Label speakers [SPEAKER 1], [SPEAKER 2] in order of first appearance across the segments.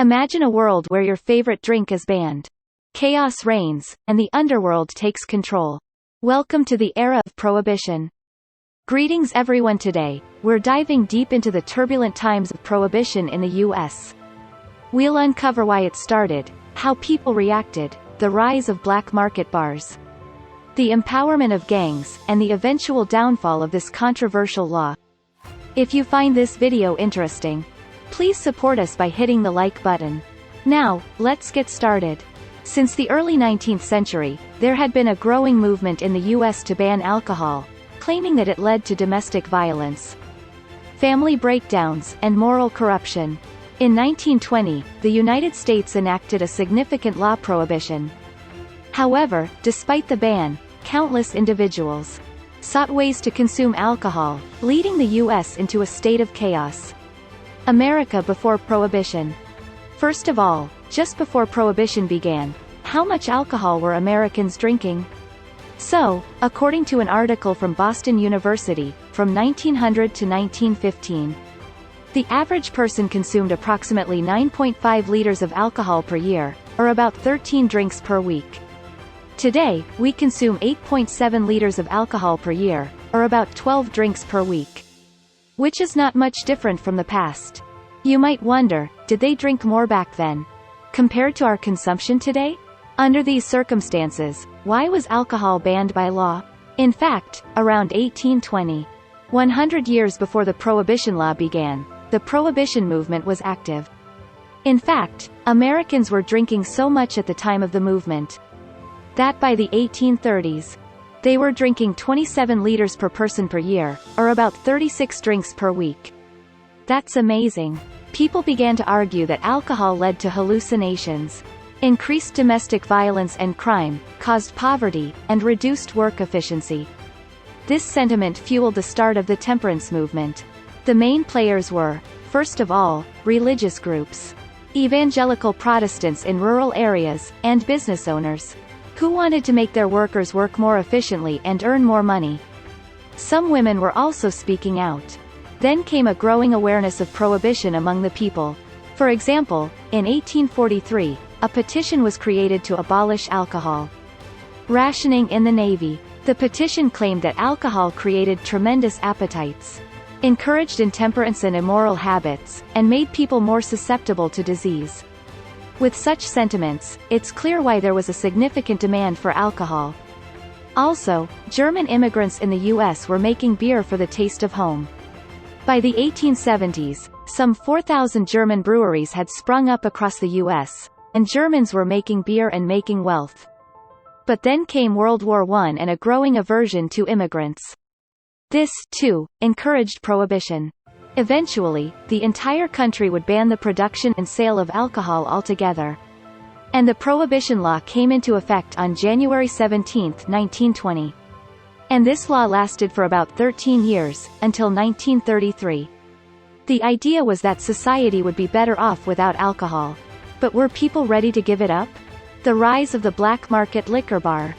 [SPEAKER 1] Imagine a world where your favorite drink is banned. Chaos reigns, and the underworld takes control. Welcome to the era of Prohibition. Greetings everyone. Today, we're diving deep into the turbulent times of Prohibition in the U.S. We'll uncover why it started, how people reacted, the rise of black market bars, the empowerment of gangs, and the eventual downfall of this controversial law. If you find this video interesting, please support us by hitting the like button. Now, let's get started. Since the early 19th century, there had been a growing movement in the U.S. to ban alcohol, claiming that it led to domestic violence, family breakdowns, and moral corruption. In 1920, the United States enacted a significant law prohibition. However, despite the ban, countless individuals sought ways to consume alcohol, leading the U.S. into a state of chaos. America before Prohibition. First of all, just before Prohibition began, how much alcohol were Americans drinking? So, according to an article from Boston University, from 1900 to 1915, the average person consumed approximately 9.5 liters of alcohol per year, or about 13 drinks per week. Today, we consume 8.7 liters of alcohol per year, or about 12 drinks per week, which is not much different from the past. You might wonder, did they drink more back then, compared to our consumption today? Under these circumstances, why was alcohol banned by law? In fact, around 1820, 100 years before the Prohibition law began, the Prohibition movement was active. In fact, Americans were drinking so much at the time of the movement that by the 1830s, they were drinking 27 liters per person per year, or about 36 drinks per week. That's amazing. People began to argue that alcohol led to hallucinations, increased domestic violence and crime, caused poverty, and reduced work efficiency. This sentiment fueled the start of the temperance movement. The main players were, first of all, religious groups, evangelical Protestants in rural areas, and business owners, who wanted to make their workers work more efficiently and earn more money. Some women were also speaking out. Then came a growing awareness of prohibition among the people. For example, in 1843, a petition was created to abolish alcohol rationing in the Navy. The petition claimed that alcohol created tremendous appetites, encouraged intemperance and immoral habits, and made people more susceptible to disease. With such sentiments, it's clear why there was a significant demand for alcohol. Also, German immigrants in the U.S. were making beer for the taste of home. By the 1870s, some 4,000 German breweries had sprung up across the U.S., and Germans were making beer and making wealth. But then came World War I and a growing aversion to immigrants. This, too, encouraged prohibition. Eventually, the entire country would ban the production and sale of alcohol altogether. And the Prohibition law came into effect on January 17, 1920. And this law lasted for about 13 years, until 1933. The idea was that society would be better off without alcohol. But were people ready to give it up? The rise of the black market liquor bar.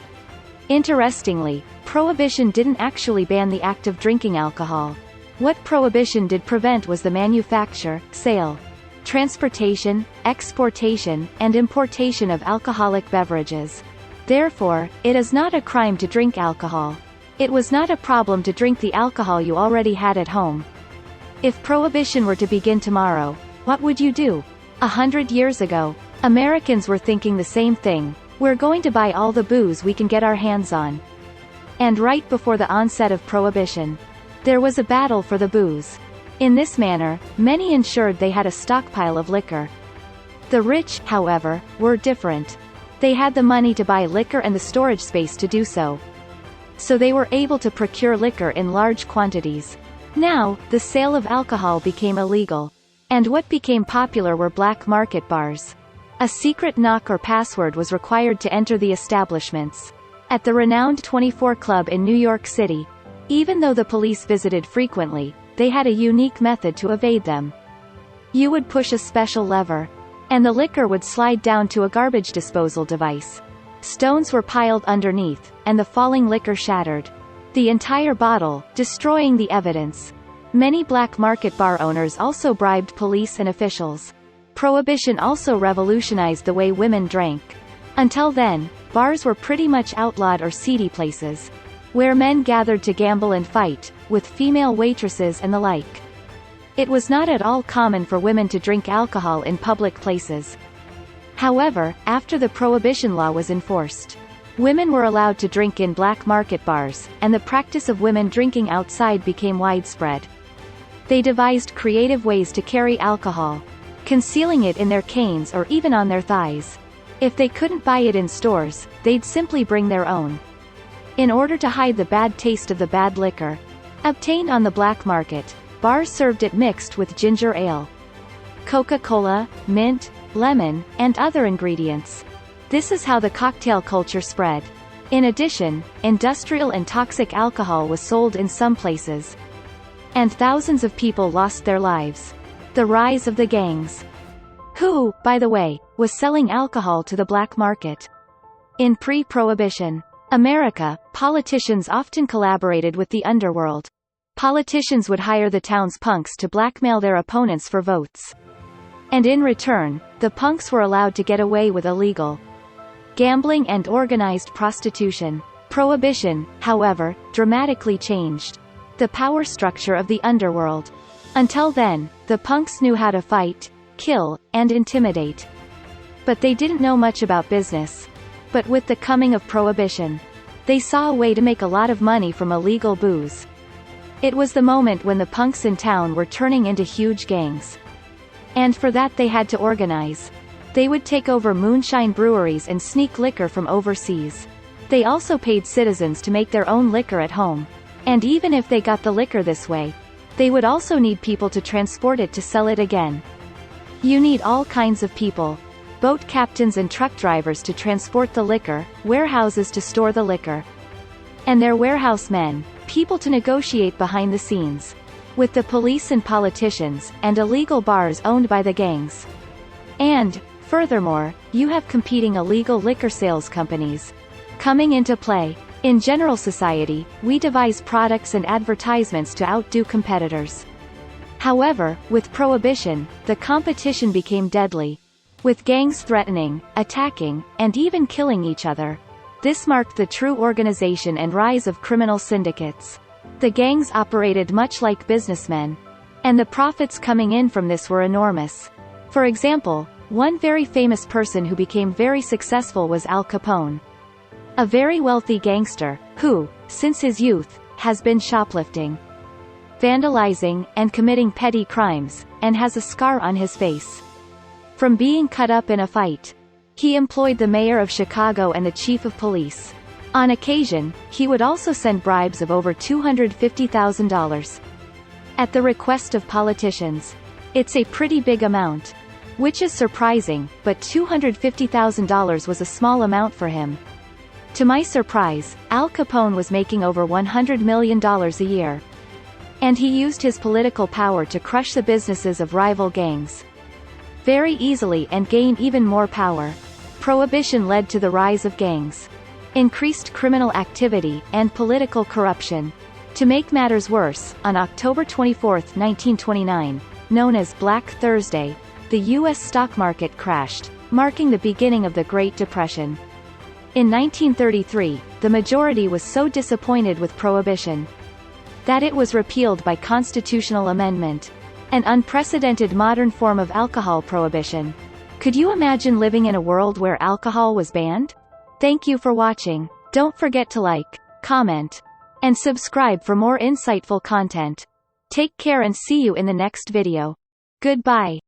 [SPEAKER 1] Interestingly, Prohibition didn't actually ban the act of drinking alcohol. What Prohibition did prevent was the manufacture, sale, transportation, exportation, and importation of alcoholic beverages. Therefore, it is not a crime to drink alcohol. It was not a problem to drink the alcohol you already had at home. If Prohibition were to begin tomorrow, what would you do? 100 years ago, Americans were thinking the same thing. We're going to buy all the booze we can get our hands on. And right before the onset of Prohibition, there was a battle for the booze. In this manner, many ensured they had a stockpile of liquor. The rich, however, were different. They had the money to buy liquor and the storage space to do so. So they were able to procure liquor in large quantities. Now, the sale of alcohol became illegal. And what became popular were black market bars. A secret knock or password was required to enter the establishments. At the renowned 24 Club in New York City, even though the police visited frequently, they had a unique method to evade them. You would push a special lever, and the liquor would slide down to a garbage disposal device. Stones were piled underneath, and the falling liquor shattered the entire bottle, destroying the evidence. Many black market bar owners also bribed police and officials. Prohibition also revolutionized the way women drank. Until then, bars were pretty much outlawed or seedy places, where men gathered to gamble and fight, with female waitresses and the like. It was not at all common for women to drink alcohol in public places. However, after the Prohibition law was enforced, women were allowed to drink in black market bars, and the practice of women drinking outside became widespread. They devised creative ways to carry alcohol, concealing it in their canes or even on their thighs. If they couldn't buy it in stores, they'd simply bring their own. In order to hide the bad taste of the bad liquor obtained on the black market, bars served it mixed with ginger ale, Coca-Cola, mint, lemon, and other ingredients. This is how the cocktail culture spread. In addition, industrial and toxic alcohol was sold in some places, and thousands of people lost their lives. The rise of the gangs. Who, by the way, was selling alcohol to the black market? In pre-Prohibition America, politicians often collaborated with the underworld. Politicians would hire the town's punks to blackmail their opponents for votes. And in return, the punks were allowed to get away with illegal gambling and organized prostitution. Prohibition, however, dramatically changed the power structure of the underworld. Until then, the punks knew how to fight, kill, and intimidate. But they didn't know much about business. But with the coming of Prohibition, they saw a way to make a lot of money from illegal booze. It was the moment when the punks in town were turning into huge gangs. And for that they had to organize. They would take over moonshine breweries and sneak liquor from overseas. They also paid citizens to make their own liquor at home. And even if they got the liquor this way, they would also need people to transport it to sell it again. You need all kinds of people. Boat captains and truck drivers to transport the liquor, warehouses to store the liquor, and their warehouse men, people to negotiate behind the scenes with the police and politicians, and illegal bars owned by the gangs. And, furthermore, you have competing illegal liquor sales companies coming into play. In general society, we devise products and advertisements to outdo competitors. However, with Prohibition, the competition became deadly, with gangs threatening, attacking, and even killing each other. This marked the true organization and rise of criminal syndicates. The gangs operated much like businessmen, and the profits coming in from this were enormous. For example, one very famous person who became very successful was Al Capone, a very wealthy gangster, who, since his youth, has been shoplifting, vandalizing, and committing petty crimes, and has a scar on his face from being cut up in a fight. He employed the mayor of Chicago and the chief of police. On occasion, he would also send bribes of over $250,000 at the request of politicians. It's a pretty big amount, which is surprising, but $250,000 was a small amount for him. To my surprise, Al Capone was making over $100 million a year. And he used his political power to crush the businesses of rival gangs very easily and gain even more power. Prohibition led to the rise of gangs, increased criminal activity, and political corruption. To make matters worse, on October 24, 1929, known as Black Thursday, the U.S. stock market crashed, marking the beginning of the Great Depression. In 1933, the majority was so disappointed with Prohibition that it was repealed by constitutional amendment, an unprecedented modern form of alcohol prohibition. Could you imagine living in a world where alcohol was banned? Thank you for watching. Don't forget to like, comment, and subscribe for more insightful content. Take care and see you in the next video. Goodbye.